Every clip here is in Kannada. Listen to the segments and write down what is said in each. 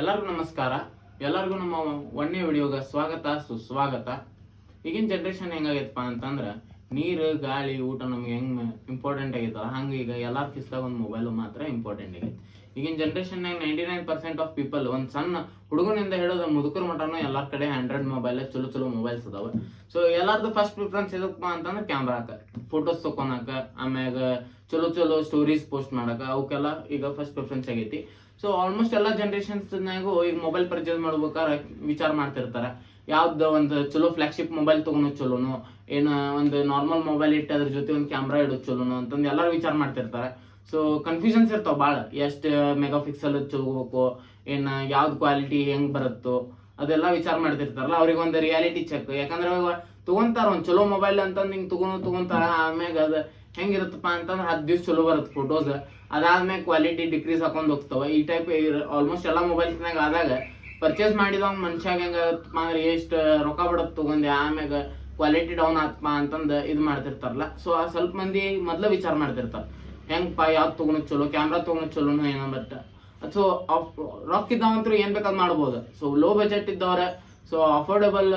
ಎಲ್ಲರಿಗೂ ನಮಸ್ಕಾರ. ಎಲ್ಲರಿಗೂ ನಮ್ಮ ಒಂದನೇ ವಿಡಿಯೋಗೆ ಸ್ವಾಗತ ಸುಸ್ವಾಗತ. ಈಗಿನ ಜನ್ರೇಷನ್ ಹೆಂಗಾಗೈತಪ್ಪ ಅಂತಂದ್ರೆ ನೀರು ಗಾಳಿ ಊಟ ನಮ್ಗೆ ಹೆಂಗ್ ಇಂಪಾರ್ಟೆಂಟ್ ಆಗೈತಲ್ಲ ಹಂಗೆ ಈಗ ಎಲ್ಲಾರ ಕಿಸ್ದಾಗ ಒಂದು ಮೊಬೈಲ್ ಮಾತ್ರ ಇಂಪಾರ್ಟೆಂಟ್ ಆಗೈತೆ. ಈಗಿನ ಜನ್ರೇಷನ್ನಾಗ 99% ಆಫ್ ಪೀಪಲ್ ಒಂದು ಸಣ್ಣ ಹುಡುಗನಿಂದ ಹೇಳೋದು ಮುದುಕರ ಮಟನೂ ಎಲ್ಲಾರ ಕಡೆ ಆಂಡ್ರಾಯ್ಡ್ ಮೊಬೈಲ್ ಚಲೋ ಮೊಬೈಲ್ಸ್ ಅದಾವ. ಸೊ ಎಲ್ಲಾರ್ದು ಫಸ್ಟ್ ಪ್ರಿಫರೆನ್ಸ್ ಎದಕ್ಕಪ್ಪ ಅಂತಂದ್ರೆ ಕ್ಯಾಮ್ರಾಕ, ಫೋಟೋಸ್ ತಕೊಳಕ, ಆಮ್ಯಾಗ ಚಲೋ ಸ್ಟೋರೀಸ್ ಪೋಸ್ಟ್ ಮಾಡಕ, ಅವಕ್ಕೆಲ್ಲ ಈಗ ಫಸ್ಟ್ ಪ್ರಿಫರೆನ್ಸ್ ಆಗೈತಿ. ಸೊ ಆಲ್ಮೋಸ್ಟ್ ಎಲ್ಲ ಜನರೇಷನ್ಸ್ನಾಗೂ ಈಗ ಮೊಬೈಲ್ ಪರ್ಚೇಸ್ ಮಾಡ್ಬೇಕಾದ್ರೆ ವಿಚಾರ ಮಾಡ್ತಿರ್ತಾರೆ, ಯಾವ್ದು ಒಂದು ಚಲೋ ಫ್ಲಾಗ್ಶಿಪ್ ಮೊಬೈಲ್ ತಗೊಳೋದು ಚಲೋನು, ಏನ ಒಂದು ನಾರ್ಮಲ್ ಮೊಬೈಲ್ ಇಟ್ಟು ಅದ್ರ ಜೊತೆ ಒಂದು ಕ್ಯಾಮ್ರಾ ಇಡೋದು ಚಲೋನು ಅಂತಂದು ಎಲ್ಲರೂ ವಿಚಾರ ಮಾಡ್ತಿರ್ತಾರೆ. ಸೊ ಕನ್ಫ್ಯೂಷನ್ಸ್ ಇರ್ತಾವ ಭಾಳ, ಎಷ್ಟು ಮೆಗಾ ಪಿಕ್ಸೆಲ್ ತಗೋಬೇಕು, ಏನ ಯಾವ್ದು ಕ್ವಾಲಿಟಿ ಹೆಂಗ್ ಬರುತ್ತೋ ಅದೆಲ್ಲ ವಿಚಾರ ಮಾಡ್ತಿರ್ತಾರಲ್ಲ. ಅವ್ರಿಗೆ ಒಂದು ರಿಯಾಲಿಟಿ ಚೆಕ್, ಯಾಕಂದ್ರೆ ಇವಾಗ ತಗೊಂತಾರ ಒಂದು ಚಲೋ ಮೊಬೈಲ್ ಅಂತಂದು ಹಿಂಗೆ ತಗೊಂತಾರ, ಆಮ್ಯಾಗ ಅದು ಹೆಂಗಿರುತ್ತಪ್ಪ ಅಂತಂದ್ರೆ 10 ದಿವ್ಸ ಚಲೋ ಬರುತ್ತೆ ಫೋಟೋಸ್, ಅದಾದ್ಮೇಲೆ ಕ್ವಾಲಿಟಿ ಡಿಕ್ರೀಸ್ ಹಾಕೊಂಡ್ ಹೋಗ್ತಾವ. ಈ ಟೈಪ್ ಆಲ್ಮೋಸ್ಟ್ ಎಲ್ಲ ಮೊಬೈಲ್ಸ್ನಾಗ ಆದಾಗ ಪರ್ಚೇಸ್ ಮಾಡಿದವ ಮನುಷ್ಯಾಗ ಹೆಂಗಪ್ಪ ಅಂದ್ರೆ ಎಷ್ಟು ರೊಕ್ಕ ಬಿಡತ್ ತಗೊಂಡೆ, ಆಮ್ಯಾಗ ಕ್ವಾಲಿಟಿ ಡೌನ್ ಆತ್ಪ ಅಂತಂದು ಇದು ಮಾಡ್ತಿರ್ತಾರಲ್ಲ. ಸೊ ಸ್ವಲ್ಪ ಮಂದಿ ಮೊದ್ಲ ವಿಚಾರ ಮಾಡ್ತಿರ್ತಾರ, ಹೆಂಗಪ್ಪ ಯಾವ್ದು ತಗೊಳೋದು ಚಲೋ, ಕ್ಯಾಮ್ರಾ ತಗೊಳೋದು ಚಲೋನು ಏನೋ. ಬಟ್ ಸೊ ರೊಕ್ಕ ಇದ್ದಾವಂತೂ ಏನ್ ಬೇಕಾದ್ ಮಾಡ್ಬೋದು. ಸೊ ಲೋ ಬಜೆಟ್ ಇದ್ದವ್ರ, ಸೊ ಅಫೋರ್ಡಬಲ್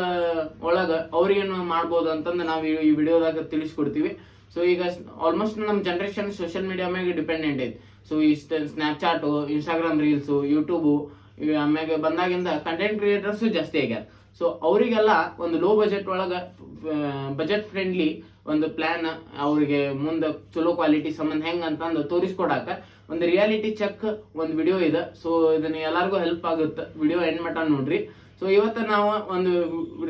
ಒಳಗ ಅವ್ರಿಗೇನು ಮಾಡ್ಬೋದು ಅಂತಂದು ನಾವು ಈ ವಿಡಿಯೋದಾಗ ತಿಳಿಸ್ಕೊಡ್ತೀವಿ. ಸೊ ಈಗ ಆಲ್ಮೋಸ್ಟ್ ನಮ್ಮ ಜನರೇಷನ್ ಸೋಷಿಯಲ್ ಮೀಡಿಯಾ ಮ್ಯಾಗ ಡಿಪೆಂಡೆಂಟ್ ಐತಿ. ಸೊ ಇಷ್ಟ ಸ್ನ್ಯಾಪ್ಚಾಟು, ಇನ್ಸ್ಟಾಗ್ರಾಮ್ ರೀಲ್ಸು, ಯೂಟ್ಯೂಬು ಆಮ್ಯಾಗ ಬಂದಾಗಿಂದ ಕಂಟೆಂಟ್ ಕ್ರಿಯೇಟರ್ಸು ಜಾಸ್ತಿ ಆಗ್ಯಾರ. ಸೊ ಅವರಿಗೆಲ್ಲ ಒಂದು ಲೋ ಬಜೆಟ್ ಒಳಗೆ ಬಜೆಟ್ ಫ್ರೆಂಡ್ಲಿ ಒಂದು ಪ್ಲಾನ್, ಅವ್ರಿಗೆ ಮುಂದೆ ಚಲೋ ಕ್ವಾಲಿಟಿ ಸಂಬಂಧ ಹೆಂಗ್ ಅಂತಂದು ತೋರಿಸ್ಕೊಡಾಕ ಒಂದು ರಿಯಾಲಿಟಿ ಚೆಕ್ ಒಂದು ವಿಡಿಯೋ ಇದೆ. ಸೊ ಇದನ್ನ ಎಲ್ಲರಿಗೂ ಹೆಲ್ಪ್ ಆಗುತ್ತೆ, ವಿಡಿಯೋ ಎಂಡ್ ಮಟ್ಟ ನೋಡ್ರಿ. ಸೊ ಇವತ್ತು ನಾವು ಒಂದು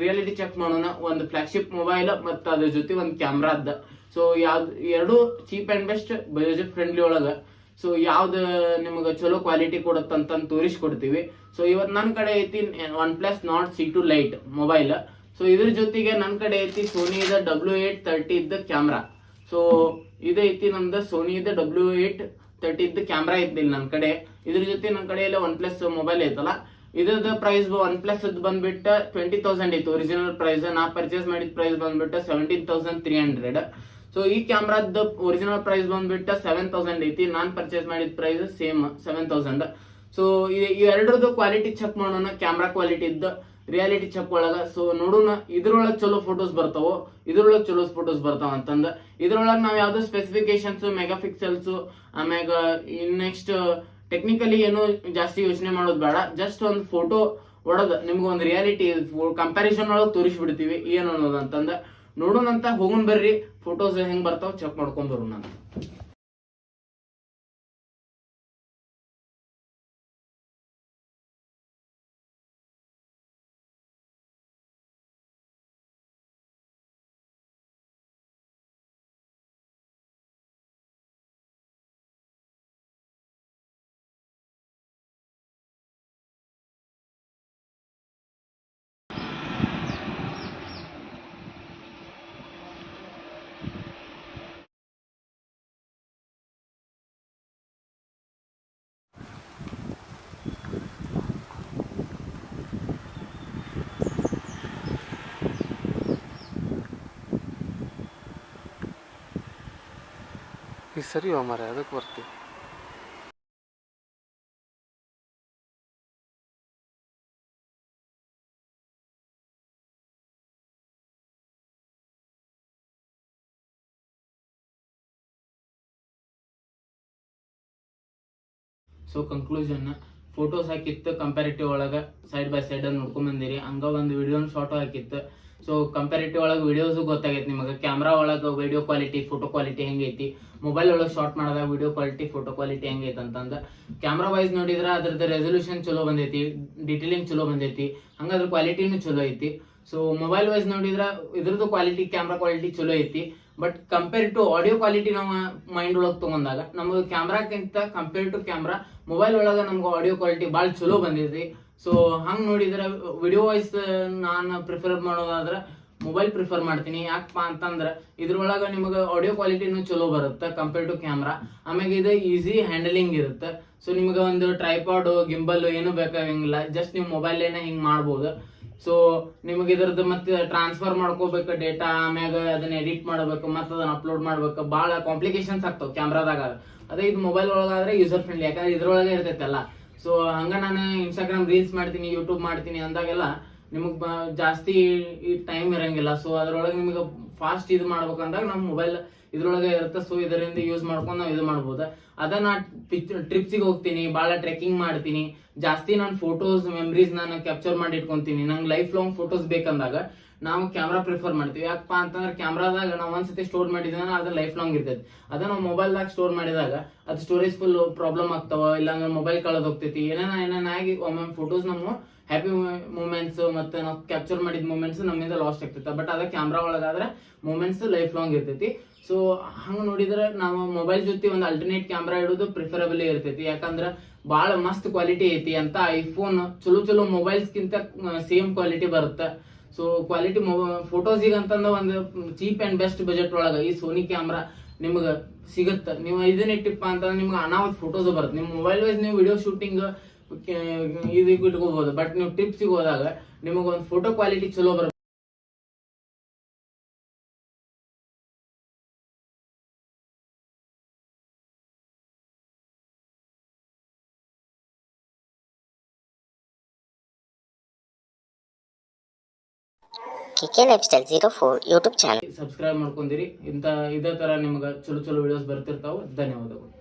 ರಿಯಾಲಿಟಿ ಚೆಕ್ ಮಾಡೋಣ, ಒಂದು ಫ್ಲಾಗ್ಶಿಪ್ ಮೊಬೈಲ್ ಮತ್ತು ಅದ್ರ ಜೊತೆ ಒಂದು ಕ್ಯಾಮ್ರಾ ಅದ. ಸೊ ಯಾವ್ದು ಎರಡು cheap and best budget friendly ಒಳಗ ಸೊ ಯಾವ್ದು ನಿಮ್ಗೆ ಚಲೋ ಕ್ವಾಲಿಟಿ ಕೊಡುತ್ತಂತ ತೋರಿಸ್ಕೊಡ್ತೀವಿ. ಸೊ ಇವತ್ತು ನನ್ನ ಕಡೆ ಐತಿ OnePlus Nord C2 Lite mobile. So ಇದ್ರ ಜೊತೆಗೆ ನನ್ನ ಕಡೆ ಐತಿ ಸೋನಿದ W830 ಇದ್ದ ಕ್ಯಾಮ್ರಾ. ಸೊ ಇದೈತಿ ನಮ್ದು ಸೋನಿದ W830 ಇದ್ದ ಕ್ಯಾಮ್ರಾ ಐತಿ ನನ್ನ ಕಡೆ. ಇದ್ರ ಜೊತೆ ನನ್ನ ಕಡೆಯಲ್ಲಿ OnePlus ಮೊಬೈಲ್ ಐತಲ್ಲ, ಇದ್ರದ್ದು ಪ್ರೈಸ್ OnePlus ಬಂದ್ಬಿಟ್ಟು 20,000 ಐತಿ ಒರಿಜಿನಲ್ ಪ್ರೈಸ್. ನಾ ಪರ್ಚೇಸ್ ಮಾಡಿದ ಪ್ರೈಸ್ ಬಂದ್ಬಿಟ್ಟು 17,300. ಸೊ ಈ ಕ್ಯಾಮ್ರಾದ ಒರಿಜಿನಲ್ ಪ್ರೈಸ್ ಬಂದ್ಬಿಟ್ಟು 7,000 ಐತಿ, ನಾನ್ ಪರ್ಚೇಸ್ ಮಾಡಿದ ಪ್ರೈಸ್ ಸೇಮ್ 7,000. ಸೊ ಎರಡರದ್ದು ಕ್ವಾಲಿಟಿ ಚೆಕ್ ಮಾಡೋಣ, ಕ್ಯಾಮ್ರಾ ಕ್ವಾಲಿಟಿ ಇದ್ದ ರಿಯಾಲಿಟಿ ಚೆಕ್ ಒಳಗ. ಸೊ ನೋಡೋಣ ಇದ್ರೊಳಗೆ ಚಲೋ ಫೋಟೋಸ್ ಬರ್ತಾವೋ, ಇದ್ರೊಳಗೆ ಚಲೋ ಫೋಟೋಸ್ ಬರ್ತಾವ ಅಂತಂದ. ಇದ್ರೊಳಗೆ ನಾವ್ ಯಾವ್ದು ಸ್ಪೆಸಿಫಿಕೇಶನ್ಸ್, ಮೆಗಾ ಪಿಕ್ಸೆಲ್ಸ್, ಆಮ್ಯಾಗ ನೆಕ್ಸ್ಟ್ ಟೆಕ್ನಿಕಲಿ ಏನು ಜಾಸ್ತಿ ಯೋಚನೆ ಮಾಡೋದು ಬೇಡ, ಜಸ್ಟ್ ಒಂದು ಫೋಟೋ ಹೊಡೆದ ನಿಮ್ಗೆ ಒಂದು ರಿಯಾಲಿಟಿ ಕಂಪ್ಯಾರಿಸನ್ ಒಳಗೆ ತೋರಿಸ್ಬಿಡ್ತೀವಿ ಏನು ಅನ್ನೋದು ಅಂತಂದ. ನೋಡೋಣಂತ ಹೋಗೋಣ ಬರ್ರಿ, ಫೋಟೋಸ್ ಹೆಂಗ್ ಬರ್ತಾವ ಚೆಕ್ ಮಾಡ್ಕೊಂಡ್ ಬರೋಣ ಅಂತ. ಈ ಸರಿ ಮಾರ ಅದಕ್ಕೆ ಬರ್ತೀವಿ. ಸೊ ಕನ್ಕ್ಲೂಷನ್, ಫೋಟೋಸ್ ಹಾಕಿತ್ತು ಕಂಪ್ಯಾರಿಟಿವ್ ಒಳಗ ಸೈಡ್ ಬೈ ಸೈಡ್ ನೋಡ್ಕೊಂಡ್ ಬಂದಿರಿ. ಹಂಗ ಒಂದು ವಿಡಿಯೋ ಶಾರ್ಟ್ ಹಾಕಿತ್ತು. ಸೊ ಕಂಪ್ಯಾರಿಟಿವ್ ಒಳಗೆ ವಿಡಿಯೋಸ್ ಗೊತ್ತಾಗೈತಿ ನಿಮಗೆ, ಕ್ಯಾಮ್ರಾ ಒಳಗೆ ವಿಡಿಯೋ ಕ್ವಾಲಿಟಿ ಫೋಟೋ ಕ್ವಾಲಿಟಿ ಹೆಂಗೈತಿ, ಮೊಬೈಲ್ ಒಳಗೆ ಶಾರ್ಟ್ ಮಾಡಿದಾಗ ವಿಡಿಯೋ ಕ್ವಾಲಿಟಿ ಫೋಟೋ ಕ್ವಾಲಿಟಿ ಹೆಂಗೈತಿ ಅಂತಂದ. ಕ್ಯಾಮ್ರಾ ವೈಸ್ ನೋಡಿದ್ರೆ ಅದ್ರದ್ದು ರೆಸೊಲ್ಯೂಷನ್ ಚಲೋ ಬಂದೈತಿ, ಡೀಟೇಲಿಂಗ್ ಚಲೋ ಬಂದೈತಿ, ಹಂಗಾದ್ರ ಕ್ವಾಲಿಟಿನೂ ಚಲೋ ಐತಿ. ಸೊ ಮೊಬೈಲ್ ವೈಸ್ ನೋಡಿದ್ರೆ ಇದ್ರದ್ದು ಕ್ವಾಲಿಟಿ ಕ್ಯಾಮ್ರಾ ಕ್ವಾಲಿಟಿ ಚಲೋ ಐತಿ. But compare to audio quality ನಾವು ಮೈಂಡ್ ಒಳಗೆ ತಗೊಂಡಾಗ ನಮಗೆ ಕ್ಯಾಮ್ರಾಕ್ಕಿಂತ ಕಂಪೇರ್ ಟು ಕ್ಯಾಮ್ರಾ ಮೊಬೈಲ್ ಒಳಗೆ ನಮ್ಗೆ ಆಡಿಯೋ ಕ್ವಾಲಿಟಿ ಭಾಳ ಚಲೋ ಬಂದೈತಿ. ಸೊ ಹಂಗೆ ನೋಡಿದ್ರೆ ವಿಡಿಯೋ ವಾಯ್ಸ್ ನಾನು ಪ್ರಿಫರ್ ಮಾಡೋದಾದ್ರೆ ಮೊಬೈಲ್ ಪ್ರಿಫರ್ ಮಾಡ್ತೀನಿ. ಯಾಕಪ್ಪ ಅಂತಂದ್ರೆ ಇದ್ರೊಳಗೆ ನಿಮಗೆ ಆಡಿಯೋ ಕ್ವಾಲಿಟಿನೂ ಚಲೋ ಬರುತ್ತೆ ಕಂಪೇರ್ ಟು ಕ್ಯಾಮ್ರಾ. ಆಮೇಲೆ ಇದು ಈಸಿ ಹ್ಯಾಂಡಲಿಂಗ್ ಇರುತ್ತೆ. ಸೊ ನಿಮಗೆ ಒಂದು ಟ್ರೈಪಾಡು ಗಿಂಬಲ್ ಏನು ಬೇಕಾಗಂಗಿಲ್ಲ, ಜಸ್ಟ್ ನೀವು ಮೊಬೈಲೇನೆ ಹಿಂಗೆ ಮಾಡ್ಬೋದು. ಸೊ ನಿಮಗೆ ಇದ್ರದ್ದು ಮತ್ತೆ ಟ್ರಾನ್ಸ್ಫರ್ ಮಾಡ್ಕೋಬೇಕು ಡೇಟಾ, ಆಮ್ಯಾಗ ಅದನ್ನ ಎಡಿಟ್ ಮಾಡಬೇಕು, ಮತ್ತೆ ಅದನ್ನ ಅಪ್ಲೋಡ್ ಮಾಡ್ಬೇಕು, ಭಾಳ ಕಾಂಪ್ಲಿಕೇಶನ್ಸ್ ಆಗ್ತಾವ ಕ್ಯಾಮ್ರಾದಾಗ. ಅದೇ ಇದು ಮೊಬೈಲ್ ಒಳಗಾದ್ರೆ ಯೂಸರ್ ಫ್ರೆಂಡ್ಲಿ, ಯಾಕಂದ್ರೆ ಇದ್ರೊಳಗೆ ಇರ್ತೈತಲ್ಲ. ಸೊ ಹಂಗ ನಾನು ಇನ್ಸ್ಟಾಗ್ರಾಮ್ ರೀಲ್ಸ್ ಮಾಡ್ತೀನಿ, ಯೂಟ್ಯೂಬ್ ಮಾಡ್ತೀನಿ ಅಂದಾಗೆಲ್ಲ ನಿಮಗೆ ಜಾಸ್ತಿ ಈ ಟೈಮ್ ಇರಂಗಿಲ್ಲ. ಸೊ ಅದ್ರೊಳಗೆ ನಿಮಗೆ ಫಾಸ್ಟ್ ಇದು ಮಾಡ್ಬೇಕಂದಾಗ ನಮ್ಮ ಮೊಬೈಲ್ ಇದ್ರೊಳಗೆ ಇರುತ್ತೆ. ಸೊ ಇದರಿಂದ ಯೂಸ್ ಮಾಡ್ಕೊಂಡು ನಾವು ಇದು ಮಾಡ್ಬೋದು. ಅದ ನಾ ಟ್ರಿಪ್ಸಿಗೆ ಹೋಗ್ತೀನಿ, ಭಾಳ ಟ್ರೆಕ್ಕಿಂಗ್ ಮಾಡ್ತೀನಿ, ಜಾಸ್ತಿ ನಾನು ಫೋಟೋಸ್ ಮೆಮರೀಸ್ ನಾನು ಕ್ಯಾಪ್ಚರ್ ಮಾಡಿ ಇಟ್ಕೊಂತೀನಿ. ನಂಗೆ ಲೈಫ್ ಲಾಂಗ್ ಫೋಟೋಸ್ ಬೇಕಂದಾಗ ನಾವು ಕ್ಯಾಮ್ರಾ ಪ್ರಿಫರ್ ಮಾಡ್ತೀವಿ. ಯಾಕಪ್ಪ ಅಂತಂದ್ರೆ ಕ್ಯಾಮ್ರಾದಾಗ ನಾವು ಒಂದ್ಸತಿ ಸ್ಟೋರ್ ಮಾಡಿದ್ರೆ ಅದು ಲೈಫ್ ಲಾಂಗ್ ಇರ್ತೈತಿ. ಅದ ನಾವು ಮೊಬೈಲ್ದಾಗ ಸ್ಟೋರ್ ಮಾಡಿದಾಗ ಅದು ಸ್ಟೋರೇಜ್ ಫುಲ್ ಪ್ರಾಬ್ಲಮ್ ಆಗ್ತಾವ, ಇಲ್ಲಾಂದ್ರೆ ಮೊಬೈಲ್ ಕಳೆದ್ ಹೋಗ್ತೈತಿ, ಏನೇನಾಗಿ ಒಮ್ಮೆ ಫೋಟೋಸ್ ನಮ್ಮ ಹ್ಯಾಪಿ ಮೂಮೆಂಟ್ಸ್ ಮತ್ತೆ ನಾವು ಕ್ಯಾಪ್ಚರ್ ಮಾಡಿದ ಮೂಮೆಂಟ್ಸ್ ನಮ್ಮಿಂದ ಲಾಸ್ಟ್ ಆಗ್ತೈತೆ. ಬಟ್ ಅದ ಕ್ಯಾಮ್ರಾ ಒಳಗಾದ್ರೆ ಮೂಮೆಂಟ್ಸ್ ಲೈಫ್ ಲಾಂಗ್ ಇರ್ತೈತಿ. ಸೊ ಹಂಗ ನೋಡಿದ್ರೆ ನಾವು ಮೊಬೈಲ್ ಜೊತೆ ಒಂದು ಅಲ್ಟರ್ನೇಟ್ ಕ್ಯಾಮ್ರಾ ಇಡೋದು ಪ್ರಿಫರಬಲ್ ಇರ್ತೈತಿ. ಯಾಕಂದ್ರೆ ಬಹಳ ಮಸ್ತ್ ಕ್ವಾಲಿಟಿ ಐತಿ ಅಂತ ಐಫೋನ್ ಚಲೋ ಮೊಬೈಲ್ಸ್ಗಿಂತ ಸೇಮ್ ಕ್ವಾಲಿಟಿ ಬರುತ್ತೆ. ಸೊ ಕ್ವಾಲಿಟಿ ಫೋಟೋಸಿಗೆ ಅಂತಂದ ಒಂದು ಚೀಪ್ ಅಂಡ್ ಬೆಸ್ಟ್ ಬಜೆಟ್ ಒಳಗೆ ಈ ಸೋನಿ ಕ್ಯಾಮ್ರಾ ನಿಮ್ಗೆ ಸಿಗುತ್ತೆ. ನೀವು ಇದನ್ನ ಇಟ್ಟಿಪ್ಪ ಅಂತಂದ್ರೆ ನಿಮ್ಗೆ ಅನಾವತ್ ಫೋಟೋಸ್ ಬರುತ್ತೆ. ನಿಮ್ಮ ಮೊಬೈಲ್ ವೈಸ್ ನೀವು ವಿಡಿಯೋ ಶೂಟಿಂಗ್ ಇದು ಇಟ್ಕೋಬಹುದು. ಬಟ್ ನೀವು ಟ್ರಿಪ್ಸಿಗೆ ಹೋದಾಗ ನಿಮಗೆ ಒಂದು ಫೋಟೋ ಕ್ವಾಲಿಟಿ ಚಲೋ ಬರುತ್ತೆ. KK Lifestyle 04 YouTube channel subscribe ಮಾಡ್ಕೊಂಡಿರಿ. ಇಂಥ ಇದೇ ತರ ನಿಮ್ಗೆ ಚಲೋ ವಿಡಿಯೋಸ್ ಬರ್ತಿರ್ತಾವೆ. ಧನ್ಯವಾದಗಳು.